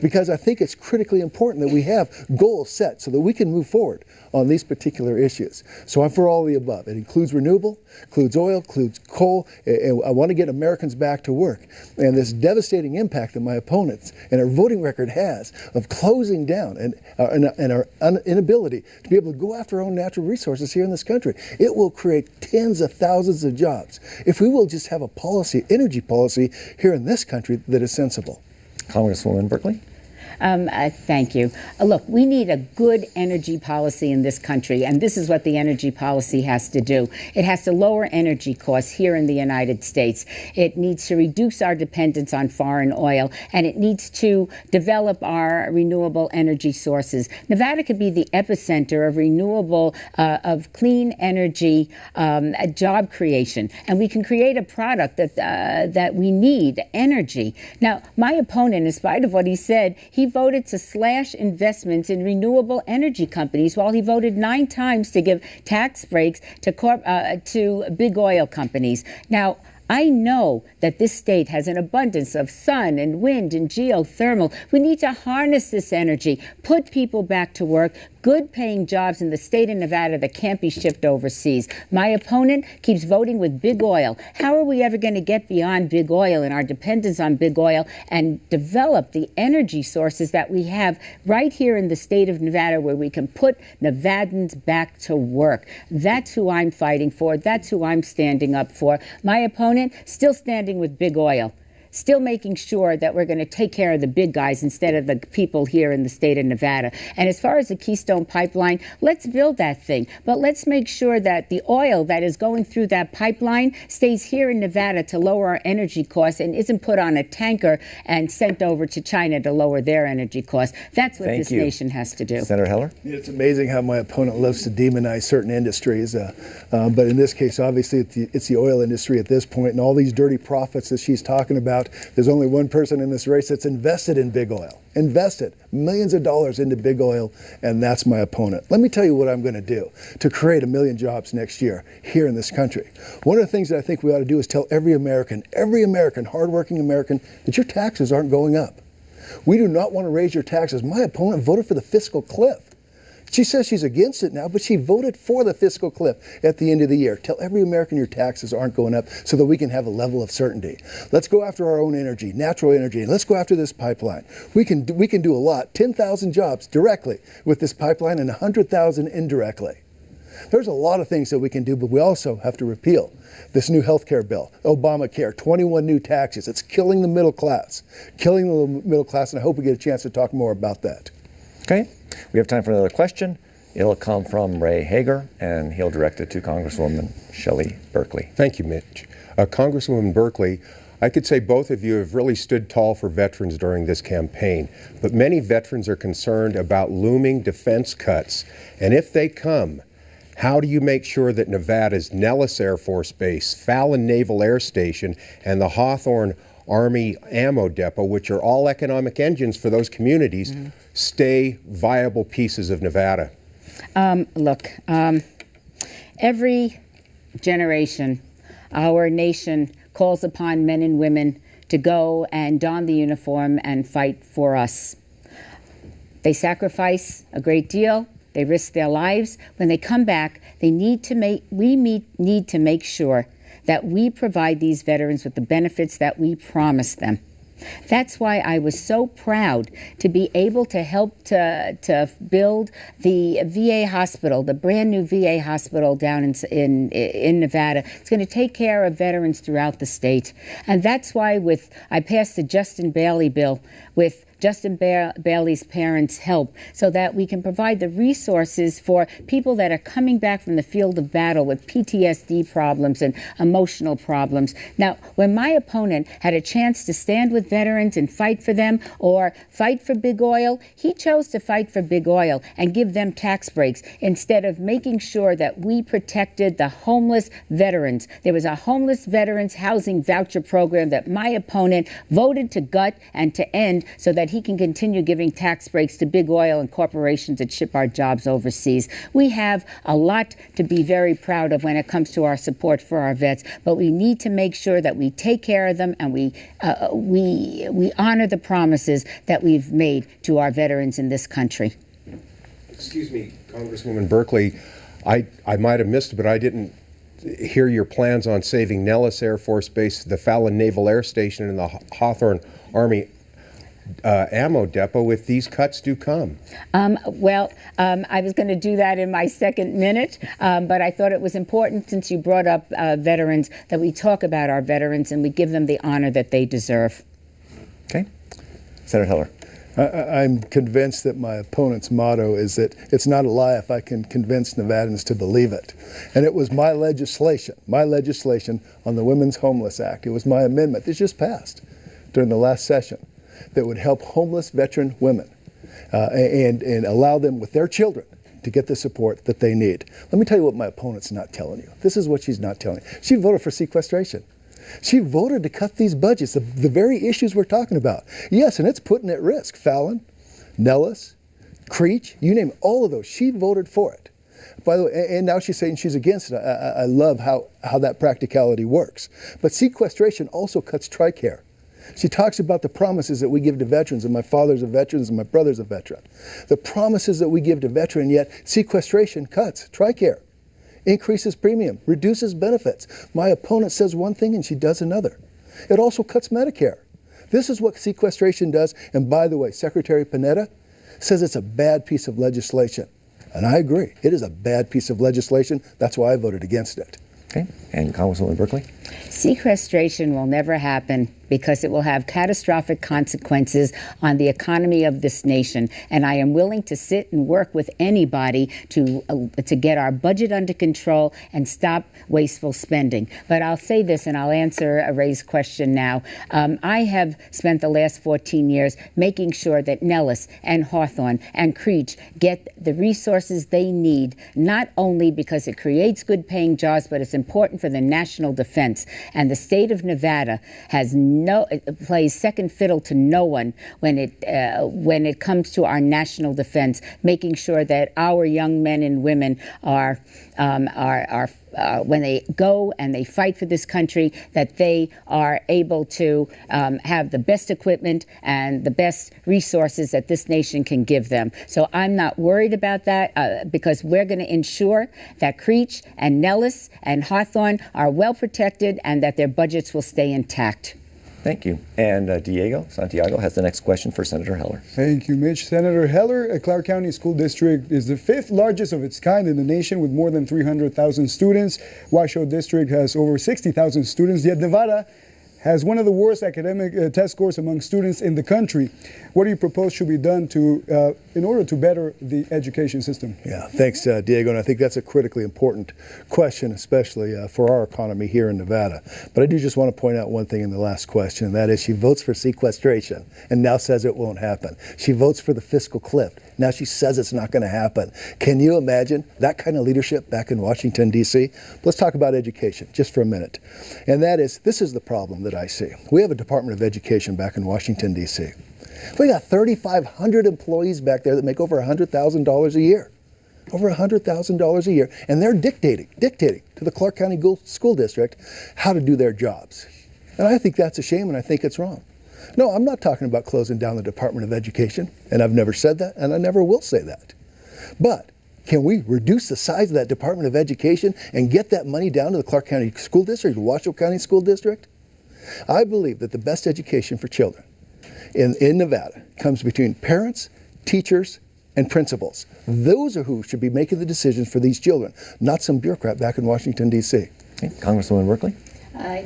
because I think it's critically important that we have goals set so that we can move forward on these particular issues. So I'm for all the above. It includes renewable, includes oil, includes coal, and I want to get Americans back to work. And this devastating impact that my opponents and our voting record has of closing down and our inability to be able to go after our own natural resources here in this country, it will create tens of thousands of jobs if we will just have a policy, energy policy here in this country that is sensible. Congresswoman Berkley. Thank you. Look, we need a good energy policy in this country, and this is what the energy policy has to do. It has to lower energy costs here in the United States. It needs to reduce our dependence on foreign oil, and it needs to develop our renewable energy sources. Nevada could be the epicenter of renewable, of clean energy job creation, and we can create a product that we need, energy. Now, my opponent, in spite of what he said, he voted to slash investments in renewable energy companies, while he voted 9 times to give tax breaks to big oil companies. Now, I know that this state has an abundance of sun and wind and geothermal. We need to harness this energy, put people back to work, good paying jobs in the state of Nevada that can't be shipped overseas. My opponent keeps voting with big oil. How are we ever going to get beyond big oil and our dependence on big oil and develop the energy sources that we have right here in the state of Nevada, where we can put Nevadans back to work? That's who I'm fighting for. That's who I'm standing up for. My opponent still standing with big oil, still making sure that we're going to take care of the big guys instead of the people here in the state of Nevada. And as far as the Keystone Pipeline, let's build that thing. But let's make sure that the oil that is going through that pipeline stays here in Nevada to lower our energy costs and isn't put on a tanker and sent over to China to lower their energy costs. That's what this nation has to do. Senator Heller? It's amazing how my opponent loves to demonize certain industries. But in this case, obviously, it's the oil industry at this point, and all these dirty profits that she's talking about. There's only one person in this race that's invested in big oil, invested millions of dollars into big oil, and that's my opponent. Let me tell you what I'm going to do to create 1 million jobs next year here in this country. One of the things that I think we ought to do is tell every American, hardworking American, that your taxes aren't going up. We do not want to raise your taxes. My opponent voted for the fiscal cliff. She says she's against it now, but she voted for the fiscal cliff at the end of the year. Tell every American your taxes aren't going up so that we can have a level of certainty. Let's go after our own energy, natural energy, and let's go after this pipeline. We can do a lot, 10,000 jobs directly with this pipeline and 100,000 indirectly. There's a lot of things that we can do, but we also have to repeal this new health care bill, Obamacare, 21 new taxes. It's killing the middle class, and I hope we get a chance to talk more about that. Okay. We have time for another question. It'll come from Ray Hager, and he'll direct it to Congresswoman SHELLEY Berkley. Thank you, Mitch. Congresswoman Berkley, I could say both of you have really stood tall for veterans during this campaign, but many veterans are concerned about looming defense cuts. And if they come, how do you make sure that Nevada's Nellis Air Force Base, Fallon Naval Air Station, and the Hawthorne Army Ammo Depot, which are all economic engines for those communities, stay viable pieces of Nevada? Every generation, our nation calls upon men and women to go and don the uniform and fight for us. They sacrifice a great deal. They risk their lives. When they come back, we need to make sure that we provide these veterans with the benefits that we promised them. That's why I was so proud to be able to help to build the VA hospital, the brand new VA hospital down in Nevada. It's going to take care of veterans throughout the state. And that's why I passed the Justin Bailey bill with Justin Bailey's parents' help, so that we can provide the resources for people that are coming back from the field of battle with PTSD problems and emotional problems. Now, when my opponent had a chance to stand with veterans and fight for them or fight for big oil, he chose to fight for big oil and give them tax breaks instead of making sure that we protected the homeless veterans. There was a homeless veterans housing voucher program that my opponent voted to gut and to end so that he can continue giving tax breaks to big oil and corporations that ship our jobs overseas. We have a lot to be very proud of when it comes to our support for our vets, but we need to make sure that we take care of them and we honor the promises that we've made to our veterans in this country. Excuse me, Congresswoman Berkley, I might have missed it, but I didn't hear your plans on saving Nellis Air Force Base, the Fallon Naval Air Station, and the Hawthorne Army Ammo Depot if these cuts do come. I was going to do that in my second minute, but I thought it was important, since you brought up veterans, that we talk about our veterans and we give them the honor that they deserve. Okay. Senator Heller. I'm convinced that my opponent's motto is that it's not a lie if I can convince Nevadans to believe it. And it was my legislation on the Women's Homeless Act. It was my amendment that just passed during the last session that would help homeless veteran women and allow them with their children to get the support that they need. Let me tell you what my opponent's not telling you. This is what she's not telling you. She voted for sequestration. She voted to cut these budgets, the very issues we're talking about. Yes, and it's putting at risk Fallon, Nellis, Creech, you name it, all of those. She voted for it. By the way, and now she's saying she's against it. I love how that practicality works. But sequestration also cuts TRICARE. She talks about the promises that we give to veterans, and my father's a veteran and my brother's a veteran. The promises that we give to veterans, yet sequestration cuts TRICARE, increases premium, reduces benefits. My opponent says one thing and she does another. It also cuts Medicare. This is what sequestration does. And by the way, Secretary Panetta says it's a bad piece of legislation. And I agree. It is a bad piece of legislation. That's why I voted against it. Okay. And Congresswoman Berkley? Sequestration will never happen because it will have catastrophic consequences on the economy of this nation. And I am willing to sit and work with anybody to get our budget under control and stop wasteful spending. But I'll say this, and I'll answer a raised question now. I have spent the last 14 years making sure that Nellis and Hawthorne and Creech get the resources they need, not only because it creates good paying jobs, but it's important for the national defense. And the state of Nevada plays second fiddle to no one when it comes to our national defense, making sure that our young men and women are when they go and they fight for this country, that they are able to have the best equipment and the best resources that this nation can give them. So I'm not worried about that because we're going to ensure that Creech and Nellis and Hawthorne are well protected and that their budgets will stay intact. Thank you. And Santiago has the next question for Senator Heller. Thank you, Mitch. Senator Heller, Clark County School District is the 5th largest of its kind in the nation with more than 300,000 students. Washoe District has over 60,000 students, yet Nevada has one of the worst academic test scores among students in the country. What do you propose should be done in order to better the education system? Yeah, thanks, Diego. And I think that's a critically important question, especially for our economy here in Nevada. But I do just want to point out one thing in the last question, and that is she votes for sequestration and now says it won't happen. She votes for the fiscal cliff. Now she says it's not going to happen. Can you imagine that kind of leadership back in Washington, D.C.? Let's talk about education just for a minute. And that is, this is the problem that I see. We have a Department of Education back in Washington, D.C. We got 3,500 employees back there that make over $100,000 a year. Over $100,000 a year. And they're dictating to the Clark County School District how to do their jobs. And I think that's a shame, and I think it's wrong. No, I'm not talking about closing down the Department of Education, and I've never said that, and I never will say that. But can we reduce the size of that Department of Education and get that money down to the Clark County School District, the Washoe County School District? I believe that the best education for children in Nevada comes between parents, teachers, and principals. Those are who should be making the decisions for these children, not some bureaucrat back in Washington, D.C. Okay. Congresswoman Berkley?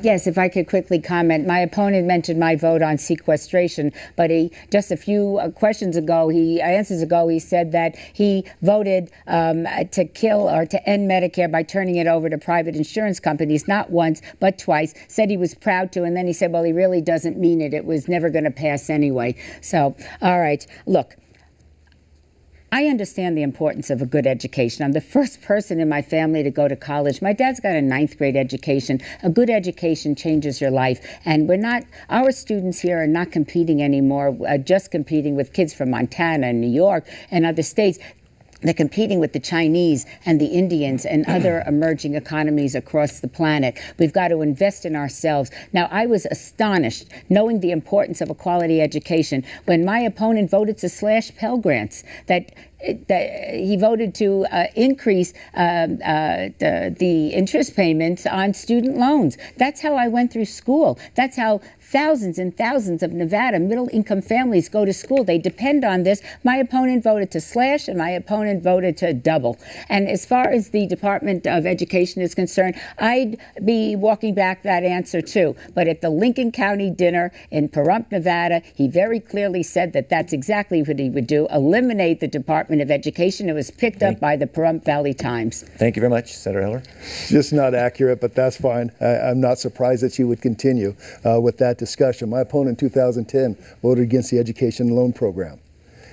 Yes, if I could quickly comment. My opponent mentioned my vote on sequestration, but just a few answers ago, he said that he voted to kill or to end Medicare by turning it over to private insurance companies, not once, but twice. Said he was proud to, and then he said, well, he really doesn't mean it. It was never going to pass anyway. So, all right, look. I understand the importance of a good education. I'm the first person in my family to go to college. My dad's got a 9th grade education. A good education changes your life. And our students here are not competing anymore, just competing with kids from Montana and New York and other states. They're competing with the Chinese and the Indians and other emerging economies across the planet. We've got to invest in ourselves. Now, I was astonished, knowing the importance of a quality education, when my opponent voted to slash Pell Grants, that he voted to increase the interest payments on student loans. That's how I went through school. That's how thousands and thousands of Nevada middle-income families go to school. They depend on this. My opponent voted to slash, and my opponent voted to double. And as far as the Department of Education is concerned, I'd be walking back that answer too. But at the Lincoln County dinner in Pahrump, Nevada, he very clearly said that that's exactly what he would do, eliminate the Department of Education. It was picked up by the Pahrump Valley Times. Thank you very much, Senator Heller. Just not accurate, but that's fine. I'm not surprised that you would continue with that discussion. My opponent in 2010 voted against the education loan program.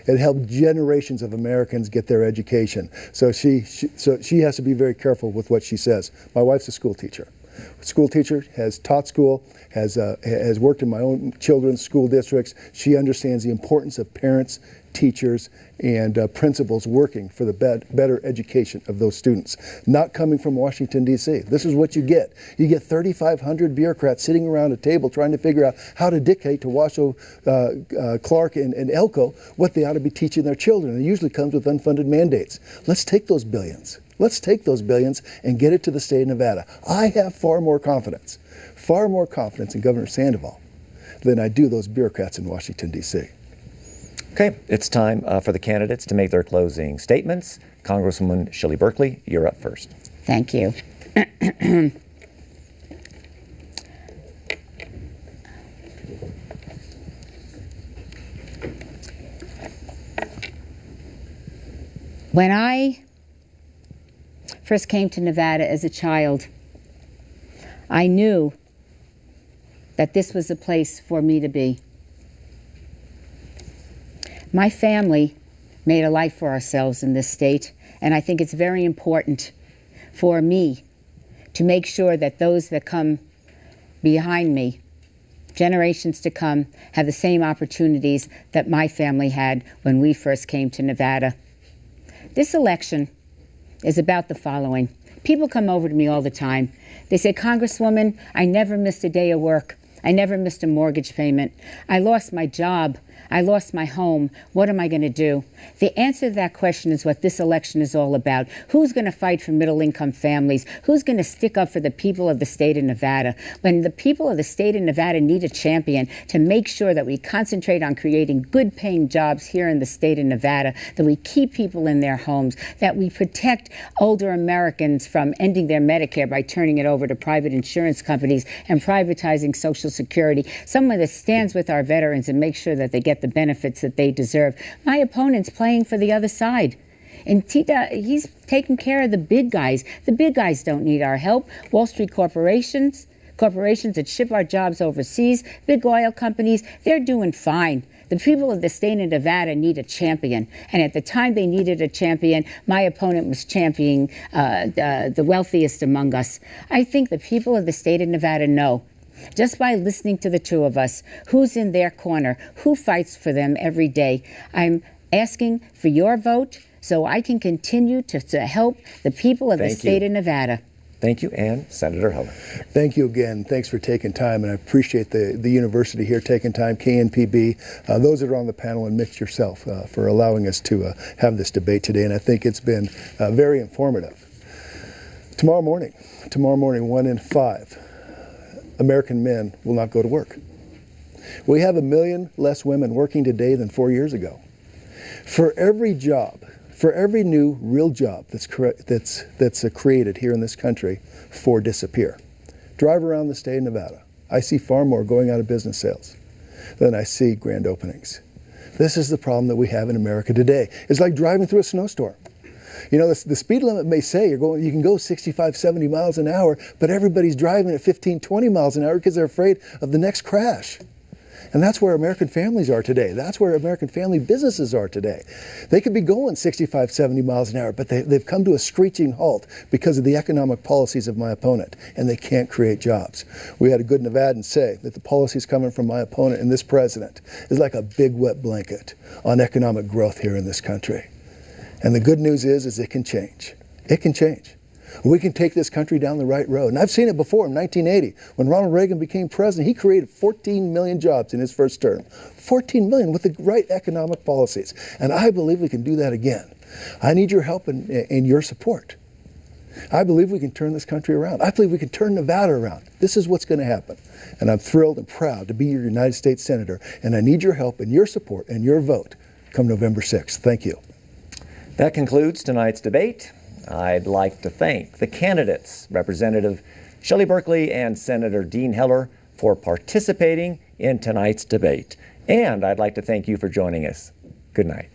It helped generations of Americans get their education. So she has to be very careful with what she says. My wife's a school teacher. School teacher, has taught school, has worked in my own children's school districts. She understands the importance of parents, teachers, and principals working for the better education of those students. Not coming from Washington, D.C. This is what you get. You get 3,500 bureaucrats sitting around a table trying to figure out how to dictate to Washoe, Clark, and Elko what they ought to be teaching their children. It usually comes with unfunded mandates. Let's take those billions. Let's take those billions and get it to the state of Nevada. I have far more confidence in Governor Sandoval than I do those bureaucrats in Washington, D.C. Okay, it's time for the candidates to make their closing statements. Congresswoman Shelley Berkley, you're up first. Thank you. When I first came to Nevada as a child, I knew that this was a place for me to be. My family made a life for ourselves in this state, and I think it's very important for me to make sure that those that come behind me, generations to come, have the same opportunities that my family had when we first came to Nevada. This election is about the following. People come over to me all the time. They say, Congresswoman, I never missed a day of work. I never missed a mortgage payment. I lost my job. I lost my home. What am I going to do? The answer to that question is what this election is all about. Who's going to fight for middle-income families? Who's going to stick up for the people of the state of Nevada? When the people of the state of Nevada need a champion to make sure that we concentrate on creating good-paying jobs here in the state of Nevada, that we keep people in their homes, that we protect older Americans from ending their Medicare by turning it over to private insurance companies and privatizing Social Security, someone that stands with our veterans and makes sure that they get the benefits that they deserve. My opponent's playing for the other side. And he's taking care of the big guys. The big guys don't need our help. Wall Street corporations that ship our jobs overseas, big oil companies, they're doing fine. The people of the state of Nevada need a champion. And at the time they needed a champion, my opponent was championing the wealthiest among us. I think the people of the state of Nevada know, just by listening to the two of us, who's in their corner, who fights for them every day. I'm asking for your vote so I can continue to help the people of the state of Nevada. Thank you, and Senator Heller. Thank you again. Thanks for taking time, and I appreciate the university here taking time, KNPB, those that are on the panel, and Mitch yourself for allowing us to have this debate today, and I think it's been very informative. Tomorrow morning, 1 in 5 American men will not go to work. We have 1 million less women working today than 4 years ago. For every job, for every new real job that's created here in this country, 4 disappear. Drive around the state of Nevada. I see far more going out of business sales than I see grand openings. This is the problem that we have in America today. It's like driving through a snowstorm. You know, the speed limit may say you can go 65, 70 miles an hour, but everybody's driving at 15, 20 miles an hour because they're afraid of the next crash. And that's where American families are today. That's where American family businesses are today. They could be going 65, 70 miles an hour, but they've come to a screeching halt because of the economic policies of my opponent, and they can't create jobs. We had a good Nevadan say that the policies coming from my opponent and this president is like a big wet blanket on economic growth here in this country. And the good news is it can change. It can change. We can take this country down the right road. And I've seen it before in 1980. When Ronald Reagan became president, he created 14 million jobs in his first term. 14 million with the right economic policies. And I believe we can do that again. I need your help and your support. I believe we can turn this country around. I believe we can turn Nevada around. This is what's going to happen. And I'm thrilled and proud to be your United States Senator. And I need your help and your support and your vote come November 6th. Thank you. That concludes tonight's debate. I'd like to thank the candidates, Representative Shelley Berkley and Senator Dean Heller, for participating in tonight's debate. And I'd like to thank you for joining us. Good night.